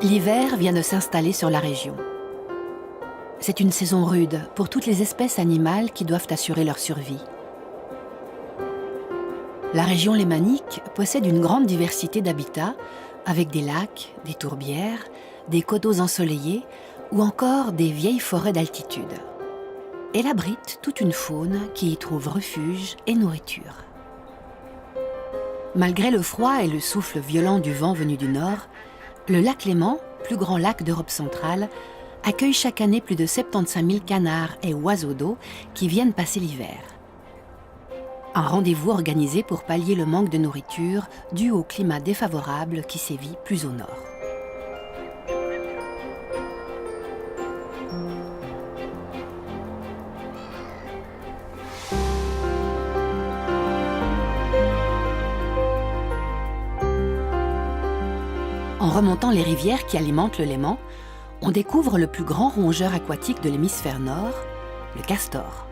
L'hiver vient de s'installer sur la région. C'est une saison rude pour toutes les espèces animales qui doivent assurer leur survie. La région lémanique possède une grande diversité d'habitats, avec des lacs, des tourbières, des coteaux ensoleillés ou encore des vieilles forêts d'altitude. Elle abrite toute une faune qui y trouve refuge et nourriture. Malgré le froid et le souffle violent du vent venu du nord, le lac Léman, plus grand lac d'Europe centrale, accueille chaque année plus de 75 000 canards et oiseaux d'eau qui viennent passer l'hiver. Un rendez-vous organisé pour pallier le manque de nourriture dû au climat défavorable qui sévit plus au nord. En remontant les rivières qui alimentent le Léman, on découvre le plus grand rongeur aquatique de l'hémisphère nord, le castor.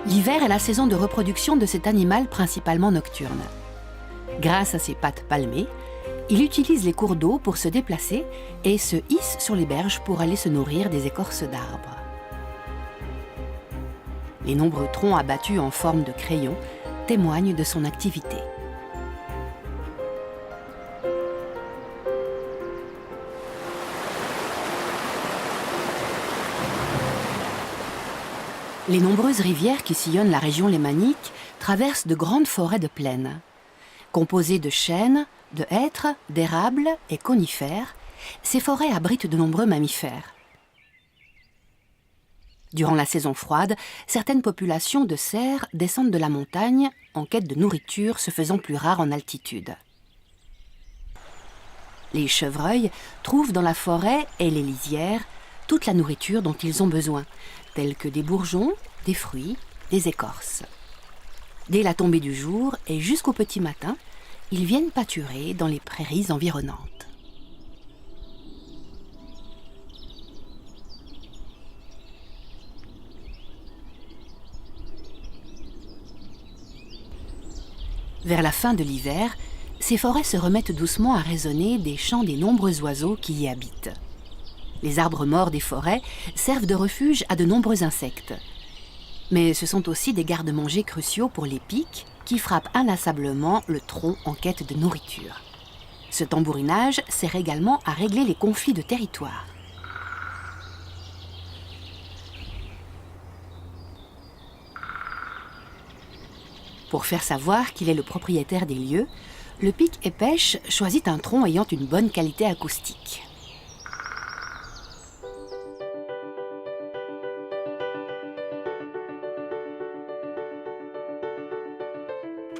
L'hiver est la saison de reproduction de cet animal principalement nocturne. Grâce à ses pattes palmées, il utilise les cours d'eau pour se déplacer et se hisse sur les berges pour aller se nourrir des écorces d'arbres. Les nombreux troncs abattus en forme de crayon témoignent de son activité. Les nombreuses rivières qui sillonnent la région lémanique traversent de grandes forêts de plaine. Composées de chênes, de hêtres, d'érables et conifères, ces forêts abritent de nombreux mammifères. Durant la saison froide, certaines populations de cerfs descendent de la montagne en quête de nourriture se faisant plus rare en altitude. Les chevreuils trouvent dans la forêt et les lisières toute la nourriture dont ils ont besoin, tels que des bourgeons, des fruits, des écorces. Dès la tombée du jour et jusqu'au petit matin, ils viennent pâturer dans les prairies environnantes. Vers la fin de l'hiver, ces forêts se remettent doucement à résonner des chants des nombreux oiseaux qui y habitent. Les arbres morts des forêts servent de refuge à de nombreux insectes. Mais ce sont aussi des garde-manger cruciaux pour les pics qui frappent inlassablement le tronc en quête de nourriture. Ce tambourinage sert également à régler les conflits de territoire. Pour faire savoir qu'il est le propriétaire des lieux, le pic-et-pêche choisit un tronc ayant une bonne qualité acoustique.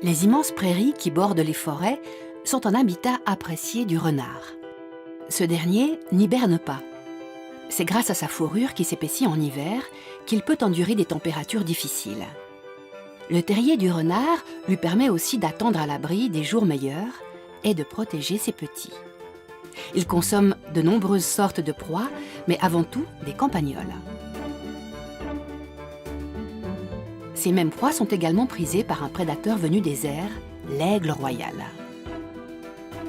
Les immenses prairies qui bordent les forêts sont un habitat apprécié du renard. Ce dernier n'hiberne pas. C'est grâce à sa fourrure qui s'épaissit en hiver qu'il peut endurer des températures difficiles. Le terrier du renard lui permet aussi d'attendre à l'abri des jours meilleurs et de protéger ses petits. Il consomme de nombreuses sortes de proies, mais avant tout des campagnols. Ces mêmes proies sont également prisées par un prédateur venu des airs, l'aigle royal.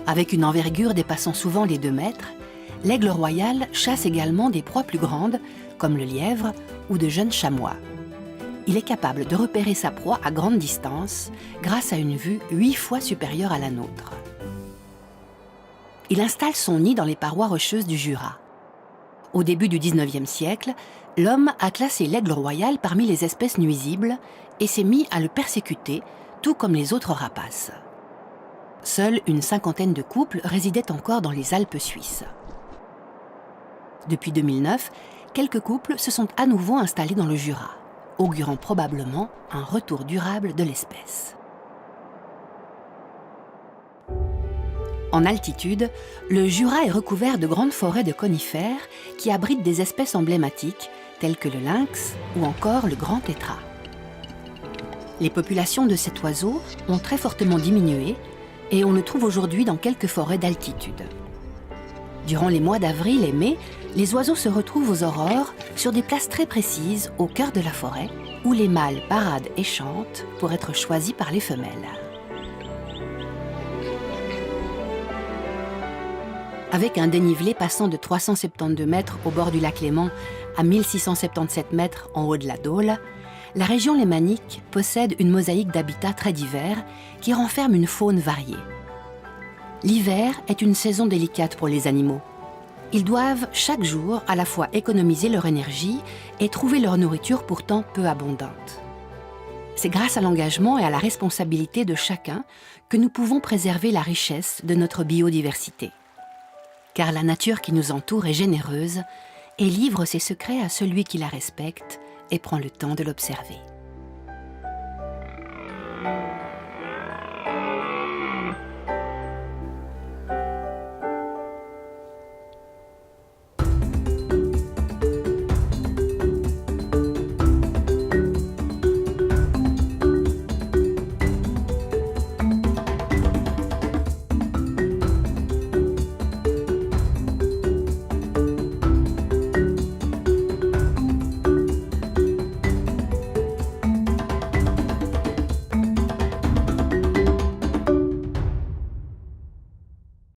Avec une envergure dépassant souvent les 2 mètres, l'aigle royal chasse également des proies plus grandes, comme le lièvre ou de jeunes chamois. Il est capable de repérer sa proie à grande distance grâce à une vue 8 fois supérieure à la nôtre. Il installe son nid dans les parois rocheuses du Jura. Au début du XIXe siècle, l'homme a classé l'aigle royal parmi les espèces nuisibles et s'est mis à le persécuter, tout comme les autres rapaces. Seule une 50aine de couples résidaient encore dans les Alpes suisses. Depuis 2009, quelques couples se sont à nouveau installés dans le Jura, augurant probablement un retour durable de l'espèce. En altitude, le Jura est recouvert de grandes forêts de conifères qui abritent des espèces emblématiques telles que le lynx ou encore le grand tétras. Les populations de cet oiseau ont très fortement diminué et on le trouve aujourd'hui dans quelques forêts d'altitude. Durant les mois d'avril et mai, les oiseaux se retrouvent aux aurores sur des places très précises au cœur de la forêt où les mâles paradent et chantent pour être choisis par les femelles. Avec un dénivelé passant de 372 mètres au bord du lac Léman à 1677 mètres en haut de la Dôle, la région lémanique possède une mosaïque d'habitats très divers qui renferme une faune variée. L'hiver est une saison délicate pour les animaux. Ils doivent chaque jour à la fois économiser leur énergie et trouver leur nourriture pourtant peu abondante. C'est grâce à l'engagement et à la responsabilité de chacun que nous pouvons préserver la richesse de notre biodiversité. Car la nature qui nous entoure est généreuse et livre ses secrets à celui qui la respecte et prend le temps de l'observer.